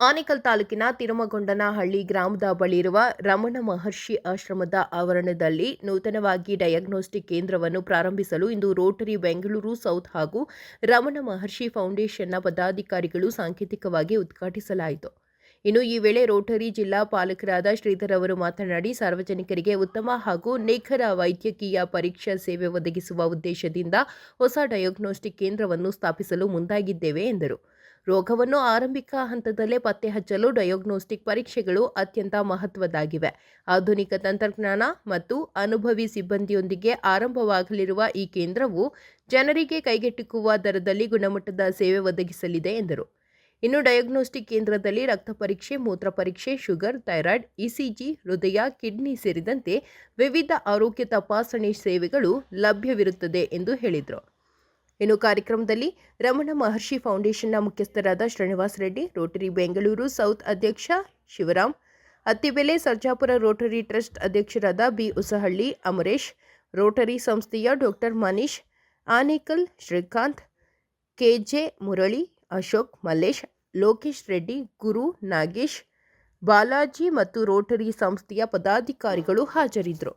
ಆನೇಕಲ್ ತಾಲೂಕಿನ ತಿರುಮಗೊಂಡನಹಳ್ಳಿ ಗ್ರಾಮದ ಬಳಿಯಿರುವ ರಮಣ ಮಹರ್ಷಿ ಆಶ್ರಮದ ಆವರಣದಲ್ಲಿ ನೂತನವಾಗಿ ಡಯಾಗ್ನೋಸ್ಟಿಕ್ ಕೇಂದ್ರವನ್ನು ಪ್ರಾರಂಭಿಸಲು ಇಂದು ರೋಟರಿ ಬೆಂಗಳೂರು ಸೌತ್ ಹಾಗೂ ರಮಣ ಮಹರ್ಷಿ ಫೌಂಡೇಶನ್ನ ಪದಾಧಿಕಾರಿಗಳು ಸಾಂಕೇತಿಕವಾಗಿ ಉದ್ಘಾಟಿಸಲಾಯಿತು. ಇನ್ನು ಈ ವೇಳೆ ರೋಟರಿ ಜಿಲ್ಲಾ ಪಾಲಕರಾದ ಶ್ರೀಧರ್ ಅವರು ಮಾತನಾಡಿ, ಸಾರ್ವಜನಿಕರಿಗೆ ಉತ್ತಮ ಹಾಗೂ ನಿಖರ ವೈದ್ಯಕೀಯ ಪರೀಕ್ಷಾ ಸೇವೆ ಒದಗಿಸುವ ಉದ್ದೇಶದಿಂದ ಹೊಸ ಡಯಾಗ್ನೋಸ್ಟಿಕ್ ಕೇಂದ್ರವನ್ನು ಸ್ಥಾಪಿಸಲು ಮುಂದಾಗಿದ್ದೇವೆ ಎಂದರು. ರೋಗವನ್ನು ಆರಂಭಿಕ ಹಂತದಲ್ಲೇ ಪತ್ತೆ ಹಚ್ಚಲು ಡಯಾಗ್ನೋಸ್ಟಿಕ್ ಪರೀಕ್ಷೆಗಳು ಅತ್ಯಂತ ಮಹತ್ವದ್ದಾಗಿವೆ. ಆಧುನಿಕ ತಂತ್ರಜ್ಞಾನ ಮತ್ತು ಅನುಭವಿ ಸಿಬ್ಬಂದಿಯೊಂದಿಗೆ ಆರಂಭವಾಗಲಿರುವ ಈ ಕೇಂದ್ರವು ಜನರಿಗೆ ಕೈಗೆಟುಕುವ ದರದಲ್ಲಿ ಗುಣಮಟ್ಟದ ಸೇವೆ ಒದಗಿಸಲಿದೆ ಎಂದರು. ಇನ್ನು ಡಯಾಗ್ನೋಸ್ಟಿಕ್ ಕೇಂದ್ರದಲ್ಲಿ ರಕ್ತ ಪರೀಕ್ಷೆ, ಮೂತ್ರ ಪರೀಕ್ಷೆ, ಶುಗರ್, ಥೈರಾಯ್ಡ್, ಇಸಿಜಿ, ಹೃದಯ, ಕಿಡ್ನಿ ಸೇರಿದಂತೆ ವಿವಿಧ ಆರೋಗ್ಯ ತಪಾಸಣೆ ಸೇವೆಗಳು ಲಭ್ಯವಿರುತ್ತದೆ ಎಂದು ಹೇಳಿದರು. ಇನ್ನು ಕಾರ್ಯಕ್ರಮದಲ್ಲಿ ರಮಣ ಮಹರ್ಷಿ ಫೌಂಡೇಶನ್ನ ಮುಖ್ಯಸ್ಥರಾದ ಶ್ರೀನಿವಾಸ್ ರೆಡ್ಡಿ, ರೋಟರಿ ಬೆಂಗಳೂರು ಸೌತ್ ಅಧ್ಯಕ್ಷ ಶಿವರಾಮ್, ಅತ್ತಿಬೆಲೆ ಸರ್ಜಾಪುರ ರೋಟರಿ ಟ್ರಸ್ಟ್ ಅಧ್ಯಕ್ಷರಾದ ಬಿ. ಉಸಹಳ್ಳಿ ಅಮರೇಶ್, ರೋಟರಿ ಸಂಸ್ಥೆಯ ಡಾಕ್ಟರ್ ಮನೀಶ್, ಆನೇಕಲ್ ಶ್ರೀಕಾಂತ್, ಕೆಜೆ ಮುರಳಿ, ಅಶೋಕ್, ಮಲ್ಲೇಶ್, ಲೋಕೇಶ್ ರೆಡ್ಡಿ, ಗುರು, ನಾಗೇಶ್, ಬಾಲಾಜಿ ಮತ್ತು ರೋಟರಿ ಸಂಸ್ಥೆಯ ಪದಾಧಿಕಾರಿಗಳು ಹಾಜರಿದ್ದರು.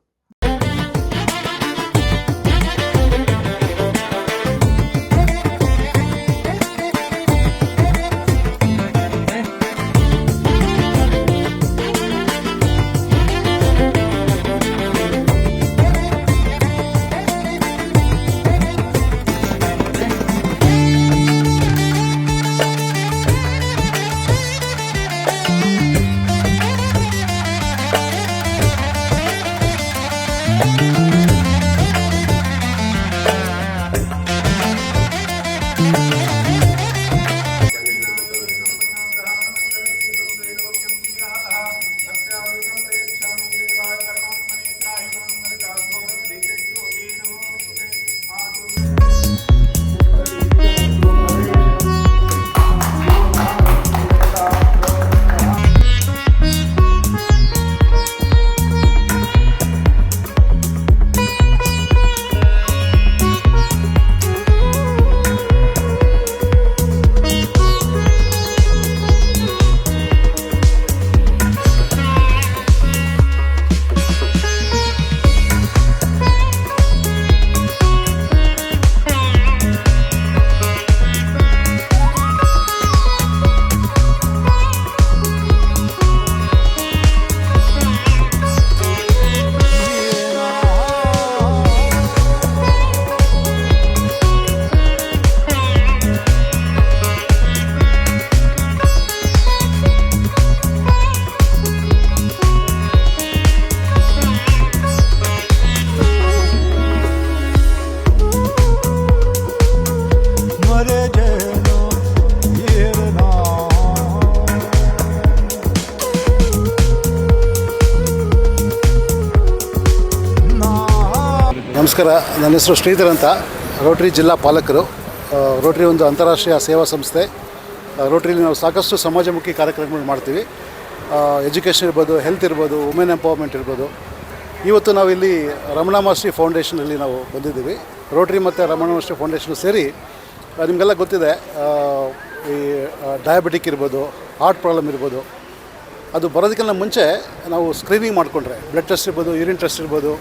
ನಮಸ್ಕಾರ, ನನ್ನ ಹೆಸರು ಶ್ರೀಧರ್ ಅಂತ, ರೋಟರಿ ಜಿಲ್ಲಾ ಪಾಲಕರು. ರೋಟರಿ ಒಂದು ಅಂತಾರಾಷ್ಟ್ರೀಯ ಸೇವಾ ಸಂಸ್ಥೆ. ರೋಟರಿಲಿ ನಾವು ಸಾಕಷ್ಟು ಸಮಾಜಮುಖಿ ಕಾರ್ಯಕ್ರಮಗಳು ಮಾಡ್ತೀವಿ. ಎಜುಕೇಷನ್ ಇರ್ಬೋದು, ಹೆಲ್ತ್ ಇರ್ಬೋದು, ವುಮೆನ್ ಎಂಪವರ್ಮೆಂಟ್ ಇರ್ಬೋದು. ಇವತ್ತು ನಾವು ಇಲ್ಲಿ ರಮಣ ಮಹರ್ಷಿ ಫೌಂಡೇಶನಲ್ಲಿ ನಾವು ಬಂದಿದ್ದೀವಿ. ರೋಟರಿ ಮತ್ತು ರಮಣ ಮಹರ್ಷಿ ಫೌಂಡೇಶನ್ ಸೇರಿ ನಿಮಗೆಲ್ಲ ಗೊತ್ತಿದೆ, ಈ ಡಯಾಬಿಟಿಕ್ ಇರ್ಬೋದು, ಹಾರ್ಟ್ ಪ್ರಾಬ್ಲಮ್ ಇರ್ಬೋದು, ಅದು ಬರೋದಕ್ಕಿಂತ ಮುಂಚೆ ನಾವು ಸ್ಕ್ರೀನಿಂಗ್ ಮಾಡಿಕೊಂಡ್ರೆ, ಬ್ಲಡ್ ಟೆಸ್ಟ್ ಇರ್ಬೋದು, ಯೂರಿನ್ ಟೆಸ್ಟ್ ಇರ್ಬೋದು,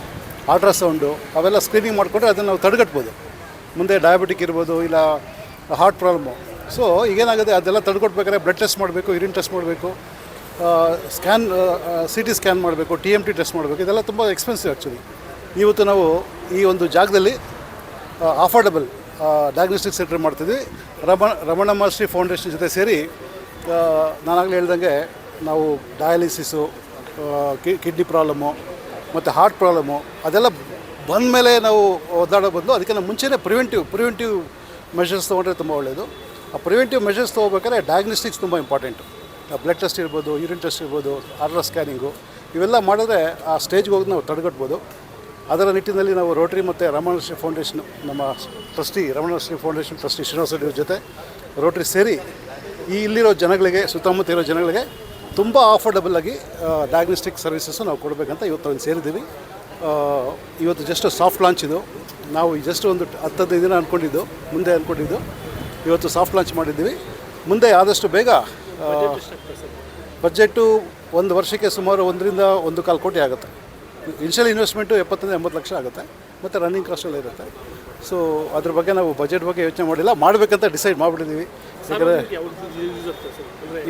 ಅಲ್ಟ್ರಾಸೌಂಡು, ಅವೆಲ್ಲ ಸ್ಕ್ರೀನಿಂಗ್ ಮಾಡಿಕೊಂಡ್ರೆ ಅದನ್ನು ನಾವು ತಡೆಗಟ್ಬೋದು. ಮುಂದೆ ಡಯಾಬಿಟಿಕ್ ಇರ್ಬೋದು, ಇಲ್ಲ ಹಾರ್ಟ್ ಪ್ರಾಬ್ಲಮ್ಮು. ಸೊ ಈಗೇನಾಗುತ್ತೆ, ಅದೆಲ್ಲ ತಡೆಗಟ್ಬೇಕಾದ್ರೆ ಬ್ಲಡ್ ಟೆಸ್ಟ್ ಮಾಡಬೇಕು, ಯೂರಿನ್ ಟೆಸ್ಟ್ ಮಾಡಬೇಕು, ಸ್ಕ್ಯಾನ್, CT ಸ್ಕ್ಯಾನ್ ಮಾಡಬೇಕು, TMT ಟೆಸ್ಟ್ ಮಾಡಬೇಕು. ಇದೆಲ್ಲ ತುಂಬ ಎಕ್ಸ್ಪೆನ್ಸಿವ್ ಆ್ಯಕ್ಚುಲಿ. ಇವತ್ತು ನಾವು ಈ ಒಂದು ಜಾಗದಲ್ಲಿ ಅಫೋರ್ಡಬಲ್ ಡಯಾಗ್ನೋಸ್ಟಿಕ್ ಸೆಂಟರ್ ಮಾಡ್ತಿದ್ವಿ. ರಮಣ ಮಹರ್ಷಿ ಫೌಂಡೇಶನ್ ಜೊತೆ ಸೇರಿ ನಾನಾಗಲೇ ಹೇಳ್ದಂಗೆ ನಾವು ಡಯಾಲಿಸಿಸು, ಕಿಡ್ನಿ ಪ್ರಾಬ್ಲಮ್ಮು ಮತ್ತು ಹಾರ್ಟ್ ಪ್ರಾಬ್ಲಮ್ಮು ಅದೆಲ್ಲ ಬಂದ ಮೇಲೆ ನಾವು ಒದ್ದಾಡೋ ಬದಲು ಅದಕ್ಕಿಂತ ಮುಂಚೆನೇ ಪ್ರಿವೆಂಟಿವ್ ಮೆಷರ್ಸ್ ತೊಗೊಂಡ್ರೆ ತುಂಬ ಒಳ್ಳೆಯದು. ಆ ಪ್ರಿವೆಂಟಿವ್ ಮೆಷರ್ಸ್ ತೊಗೋಬೇಕಾದ್ರೆ ಡಯಾಗ್ನೋಸ್ಟಿಕ್ಸ್ ತುಂಬ ಇಂಪಾರ್ಟೆಂಟು. ಬ್ಲಡ್ ಟೆಸ್ಟ್ ಇರ್ಬೋದು, ಯೂರಿನ್ ಟೆಸ್ಟ್ ಇರ್ಬೋದು, ಆರ್ಡರ್ ಸ್ಕ್ಯಾನಿಂಗು, ಇವೆಲ್ಲ ಮಾಡಿದ್ರೆ ಆ ಸ್ಟೇಜ್ಗೆ ಹೋಗಿ ನಾವು ತಡೆಗಟ್ಬೋದು. ಅದರ ನಿಟ್ಟಿನಲ್ಲಿ ನಾವು ರೋಟರಿ ಮತ್ತು ರಮಣ ಮಹರ್ಷಿ ಫೌಂಡೇಶನ್, ನಮ್ಮ ಟ್ರಸ್ಟಿ ರಮಣ ಮಹರ್ಷಿ ಫೌಂಡೇಶನ್ ಟ್ರಸ್ಟಿ ಶ್ರೀನಿವಾಸ ರೆಡ್ಡಿ ಜೊತೆ ರೋಟರಿ ಸೇರಿ ಈ ಇಲ್ಲಿರೋ ಜನಗಳಿಗೆ, ಸುತ್ತಮುತ್ತ ಇರೋ ಜನಗಳಿಗೆ ತುಂಬ ಆಫರ್ಡಬಲ್ಲಾಗಿ ಡಯಾಗ್ನೋಸ್ಟಿಕ್ ಸರ್ವಿಸಸ್ಸು ನಾವು ಕೊಡಬೇಕಂತ ಇವತ್ತು ಒಂದು ಸೇರಿದ್ದೀವಿ. ಇವತ್ತು ಜಸ್ಟ್ ಸಾಫ್ಟ್ ಲಾಂಚ್ ಇದು. ನಾವು ಜಸ್ಟ್ ಒಂದು 10-15 ದಿನ ಅಂದ್ಕೊಂಡಿದ್ದು, ಇವತ್ತು ಸಾಫ್ಟ್ ಲಾಂಚ್ ಮಾಡಿದ್ದೀವಿ. ಮುಂದೆ ಆದಷ್ಟು ಬೇಗ ಬಜೆಟು ಒಂದು ವರ್ಷಕ್ಕೆ ಸುಮಾರು 1.25 ಕೋಟಿ ಆಗುತ್ತೆ. ಇನಿಷಿಯಲ್ ಇನ್ವೆಸ್ಟ್ಮೆಂಟು 70-80 ಲಕ್ಷ ಆಗುತ್ತೆ, ಮತ್ತು ರನ್ನಿಂಗ್ ಕಾಸ್ಟೆಲ್ಲ ಇರುತ್ತೆ. ಸೊ ಅದ್ರ ಬಗ್ಗೆ ನಾವು ಬಜೆಟ್ ಬಗ್ಗೆ ಯೋಚನೆ ಮಾಡಿಲ್ಲ, ಮಾಡಬೇಕಂತ ಡಿಸೈಡ್ ಮಾಡಿಬಿಟ್ಟಿದ್ದೀವಿ. ಯಾಕಂದರೆ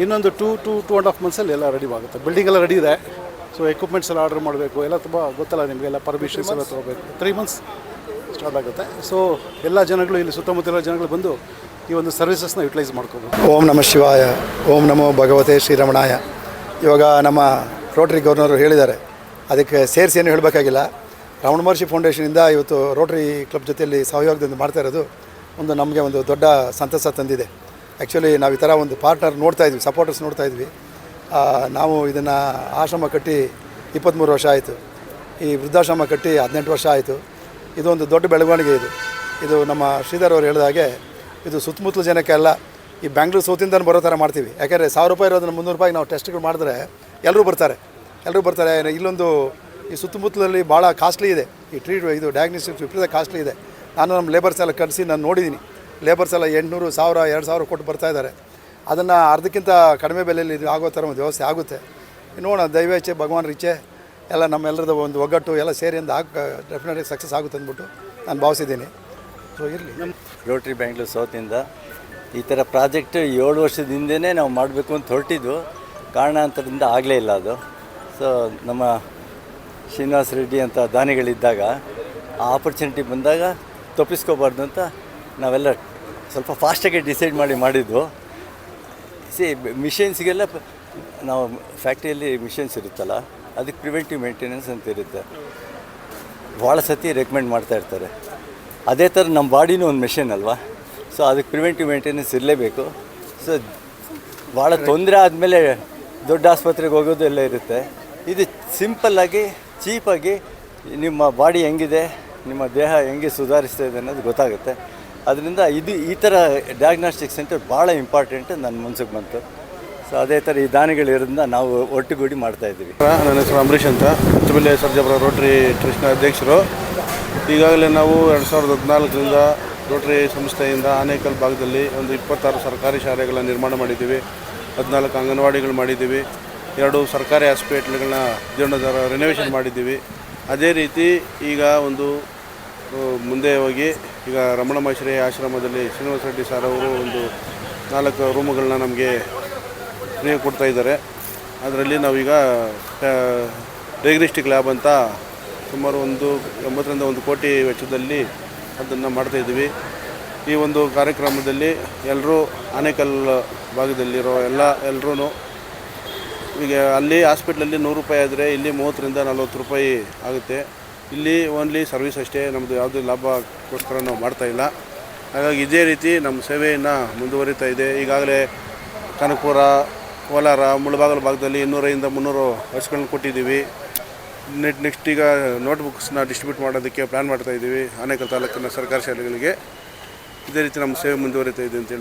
ಇನ್ನೊಂದು 2.5 ಮಂತ್ಸಲ್ಲಿ ಎಲ್ಲ ರೆಡಿ ಆಗುತ್ತೆ. ಬಿಲ್ಡಿಂಗ್ ಎಲ್ಲ ರೆಡಿ ಇದೆ. ಸೊ ಎಕ್ವಿಪ್ಮೆಂಟ್ಸ್ ಎಲ್ಲ ಆರ್ಡರ್ ಮಾಡಬೇಕು, ಎಲ್ಲ ತುಂಬ ಗೊತ್ತಲ್ಲ ನಿಮಗೆಲ್ಲ, ಪರ್ಮಿಷನ್ಸ್ ಎಲ್ಲ ತೊಗೋಬೇಕು. 3 ಮಂತ್ಸ್ ಸ್ಟಾರ್ಟ್ ಆಗುತ್ತೆ. ಸೊ ಎಲ್ಲ ಜನಗಳು ಇಲ್ಲಿ ಸುತ್ತಮುತ್ತಲ ಜನಗಳು ಬಂದು ಈ ಒಂದು ಸರ್ವಿಸಸ್ನ ಯುಟಿಲೈಸ್ ಮಾಡ್ಕೋಬೇಕು. ಓಂ ನಮಃ ಶಿವಾಯ, ಓಂ ನಮೋ ಭಗವತೆ ಶ್ರೀರಮಣಾಯ. ಇವಾಗ ನಮ್ಮ ರೋಟರಿ ಗವರ್ನರು ಹೇಳಿದ್ದಾರೆ, ಅದಕ್ಕೆ ಸೇರಿಸಿ ಏನು ಹೇಳಬೇಕಾಗಿಲ್ಲ. ರಮಣ ಮಹರ್ಷಿ ಫೌಂಡೇಶನಿಂದ ಇವತ್ತು ರೋಟರಿ ಕ್ಲಬ್ ಜೊತೆಯಲ್ಲಿ ಸಹಯೋಗದಿಂದ ಮಾಡ್ತಾ ಇರೋದು ನಮಗೆ ಒಂದು ದೊಡ್ಡ ಸಂತಸ ತಂದಿದೆ. ಆ್ಯಕ್ಚುಲಿ ನಾವು ಈ ಥರ ಒಂದು ಪಾರ್ಟ್ನರ್ ನೋಡ್ತಾಯಿದ್ವಿ, ಸಪೋರ್ಟರ್ಸ್ ನೋಡ್ತಾಯಿದ್ವಿ. ನಾವು ಇದನ್ನು ಆಶ್ರಮ ಕಟ್ಟಿ 23 ವರ್ಷ ಆಯಿತು, ಈ ವೃದ್ಧಾಶ್ರಮ ಕಟ್ಟಿ 18 ವರ್ಷ ಆಯಿತು. ಇದೊಂದು ದೊಡ್ಡ ಬೆಳವಣಿಗೆ. ಇದು ನಮ್ಮ ಶ್ರೀಧರ್ ಅವರು ಹೇಳಿದ ಹಾಗೆ ಇದು ಸುತ್ತಮುತ್ತಲ ಜನಕ್ಕೆ ಅಲ್ಲ, ಈ ಬ್ಯಾಂಗ್ಳೂರು ಸೌತಿಂದನೂ ಬರೋ ಥರ ಮಾಡ್ತೀವಿ. ಯಾಕೆಂದರೆ 1000 ರೂಪಾಯಿ ಇರೋದನ್ನು 300 ರೂಪಾಯಿಗೆ ನಾವು ಟೆಸ್ಟ್ಗಳು ಮಾಡಿದ್ರೆ ಎಲ್ಲರೂ ಬರ್ತಾರೆ. ಇಲ್ಲೊಂದು ಈ ಸುತ್ತಮುತ್ತಲಲ್ಲಿ ಭಾಳ ಕಾಸ್ಟ್ಲಿ ಇದೆ ಈ ಇದು ಡಯಾಗ್ನೋಸ್ಟಿಕ್ಸ್ ವಿಪರೀತ ಕಾಸ್ಟ್ಲಿ ಇದೆ. ನಾನು ನಮ್ಮ ಲೇಬರ್ಸ್ ಎಲ್ಲ ಕರೆಸಿ ನಾನು ನೋಡಿದ್ದೀನಿ. ಲೇಬರ್ಸ್ ಎಲ್ಲ 800, 1000, 2000 ಕೊಟ್ಟು ಬರ್ತಾಯಿದ್ದಾರೆ. ಅದನ್ನು ಅರ್ಧಕ್ಕಿಂತ ಕಡಿಮೆ ಬೆಲೆಯಲ್ಲಿ ಇದು ಆಗೋ ಥರ ಒಂದು ವ್ಯವಸ್ಥೆ ಆಗುತ್ತೆ. ನೋಡೋಣ, ದೈವ ಇಚ್ಛೆ ಭಗವಾನ್ ಇಚ್ಛೆ ಎಲ್ಲ ನಮ್ಮೆಲ್ಲರದ ಒಂದು ಒಗ್ಗಟ್ಟು ಎಲ್ಲ ಸೇರಿ ಡೆಫಿನೆಟ್ಲಿ ಸಕ್ಸಸ್ ಆಗುತ್ತೆ ಅಂದ್ಬಿಟ್ಟು ನಾನು ಭಾವಿಸಿದ್ದೀನಿ. ಸೊ ಇರಲಿ. ರೋಟ್ರಿ ಬ್ಯಾಂಗ್ಳೂರು ಸೌತಿಂದ ಈ ಥರ ಪ್ರಾಜೆಕ್ಟ್ 7 ವರ್ಷದ ಹಿಂದೆಯೇ ನಾವು ಮಾಡಬೇಕು ಅಂತ ಹೊರಟಿದ್ದು, ಕಾರಣಾಂತರದಿಂದ ಆಗಲೇ ಇಲ್ಲ ಅದು. ಸೊ ನಮ್ಮ ಶ್ರೀನಿವಾಸ ರೆಡ್ಡಿ ಅಂತ ದಾನಿಗಳಿದ್ದಾಗ ಆ ಆಪರ್ಚುನಿಟಿ ಬಂದಾಗ ತಪ್ಪಿಸ್ಕೋಬಾರ್ದು ಅಂತ ನಾವೆಲ್ಲ ಸ್ವಲ್ಪ ಫಾಸ್ಟಾಗಿ ಡಿಸೈಡ್ ಮಾಡಿದ್ವು. ಮಿಷನ್ಸ್ಗೆಲ್ಲ ನಾವು ಫ್ಯಾಕ್ಟ್ರಿಯಲ್ಲಿ ಮಿಷನ್ಸ್ ಇರುತ್ತಲ್ಲ, ಅದಕ್ಕೆ ಪ್ರಿವೆಂಟಿವ್ ಮೇಂಟೆನೆನ್ಸ್ ಅಂತ ಇರುತ್ತೆ. ಭಾಳ ಸತಿ ರೆಕಮೆಂಡ್ ಮಾಡ್ತಾಯಿರ್ತಾರೆ. ಅದೇ ಥರ ನಮ್ಮ ಬಾಡಿನೂ ಒಂದು ಮಿಷನ್ ಅಲ್ವಾ. ಸೊ ಅದಕ್ಕೆ ಪ್ರಿವೆಂಟಿವ್ ಮೇಂಟೆನೆನ್ಸ್ ಇರಲೇಬೇಕು. ಸೊ ಭಾಳ ತೊಂದರೆ ಆದಮೇಲೆ ದೊಡ್ಡ ಆಸ್ಪತ್ರೆಗೆ ಹೋಗೋದು ಎಲ್ಲ ಇರುತ್ತೆ. ಇದು ಸಿಂಪಲ್ಲಾಗಿ ಚೀಪಾಗಿ ನಿಮ್ಮ ಬಾಡಿ ಹೆಂಗಿದೆ, ನಿಮ್ಮ ದೇಹ ಹೆಂಗೆ ಸುಧಾರಿಸ್ತಾ ಇದೆ ಅನ್ನೋದು ಗೊತ್ತಾಗುತ್ತೆ. ಅದರಿಂದ ಈ ಥರ ಡಯಾಗ್ನಾಸ್ಟಿಕ್ ಸೆಂಟರ್ ಭಾಳ ಇಂಪಾರ್ಟೆಂಟ್ ನನ್ನ ಮನಸ್ಸಿಗೆ ಬಂತು. ಸೊ ಅದೇ ಥರ ಈ ದಾನಿಗಳಿರೋದ್ರಿಂದ ನಾವು ಒಟ್ಟುಗೂಡಿ ಮಾಡ್ತಾಯಿದ್ದೀವಿ. ನನ್ನ ಹೆಸರು ಅಂಬರೀಷ್ ಅಂತ, ತುಬಿಲೆ ಸರ್ಜಾಪುರ ರೋಟರಿ ಟ್ರಸ್ಟ್ನ ಅಧ್ಯಕ್ಷರು. ಈಗಾಗಲೇ ನಾವು 2014ರಿಂದ ರೋಟರಿ ಸಂಸ್ಥೆಯಿಂದ ಆನೇಕಲ್ ಭಾಗದಲ್ಲಿ ಒಂದು 26 ಸರ್ಕಾರಿ ಶಾಲೆಗಳ ನಿರ್ಮಾಣ ಮಾಡಿದ್ದೀವಿ, 14 ಅಂಗನವಾಡಿಗಳು ಮಾಡಿದ್ದೀವಿ, 2 ಸರ್ಕಾರಿ ಹಾಸ್ಪಿಟ್ಲ್ಗಳನ್ನ ಜೀರ್ಣೋದ್ಧಾರ ರಿನೋವೇಷನ್ ಮಾಡಿದ್ದೀವಿ. ಅದೇ ರೀತಿ ಈಗ ಮುಂದೆ ಹೋಗಿ ಈಗ ರಮಣ ಮಹರ್ಷಿ ಆಶ್ರಮದಲ್ಲಿ ಶ್ರೀನಿವಾಸ ರೆಡ್ಡಿ ಸರ್ ಅವರು ಒಂದು 4 ರೂಮುಗಳನ್ನ ನಮಗೆ ಫ್ರೀ ಕೊಡ್ತಾಯಿದ್ದಾರೆ. ಅದರಲ್ಲಿ ನಾವೀಗ ಡಯಾಗ್ನೋಸ್ಟಿಕ್ ಲ್ಯಾಬ್ ಅಂತ ಸುಮಾರು 80ರಿಂದ 1 ಕೋಟಿ ವೆಚ್ಚದಲ್ಲಿ ಅದನ್ನು ಮಾಡ್ತಾಯಿದ್ದೀವಿ. ಈ ಒಂದು ಕಾರ್ಯಕ್ರಮದಲ್ಲಿ ಎಲ್ಲರೂ ಆನೇಕಲ್ ಭಾಗದಲ್ಲಿರೋ ಎಲ್ಲರೂ ಈಗ ಅಲ್ಲಿ ಹಾಸ್ಪಿಟ್ಲಲ್ಲಿ 100 ರೂಪಾಯಿ ಆದರೆ ಇಲ್ಲಿ 30ರಿಂದ 40 ರೂಪಾಯಿ ಆಗುತ್ತೆ. ಇಲ್ಲಿ ಓನ್ಲಿ ಸರ್ವಿಸ್ ಅಷ್ಟೇ, ನಮ್ಮದು ಯಾವುದೇ ಲಾಭಕ್ಕೋಸ್ಕರ ನಾವು ಮಾಡ್ತಾಯಿಲ್ಲ. ಹಾಗಾಗಿ ಇದೇ ರೀತಿ ನಮ್ಮ ಸೇವೆಯನ್ನು ಮುಂದುವರಿತಾ ಇದೆ. ಈಗಾಗಲೇ ಕನಕಪುರ, ಕೋಲಾರ, ಮುಳಬಾಗಿಲು ಭಾಗದಲ್ಲಿ 200ರಿಂದ 300 ಬಸ್ಗಳನ್ನ ಕೊಟ್ಟಿದ್ದೀವಿ. ನೆಕ್ಸ್ಟ್ ಈಗ ನೋಟ್ಬುಕ್ಸ್ನ ಡಿಸ್ಟ್ರಿಬ್ಯೂಟ್ ಮಾಡೋದಕ್ಕೆ ಪ್ಲ್ಯಾನ್ ಮಾಡ್ತಾಯಿದ್ದೀವಿ ಆನೇಕಲ್ ತಾಲೂಕಿನ ಸರ್ಕಾರಿ ಶಾಲೆಗಳಿಗೆ. ಇದೇ ರೀತಿ ನಮ್ಮ ಸೇವೆ ಮುಂದುವರಿತಾ ಇದೆ ಅಂತ ಹೇಳಿ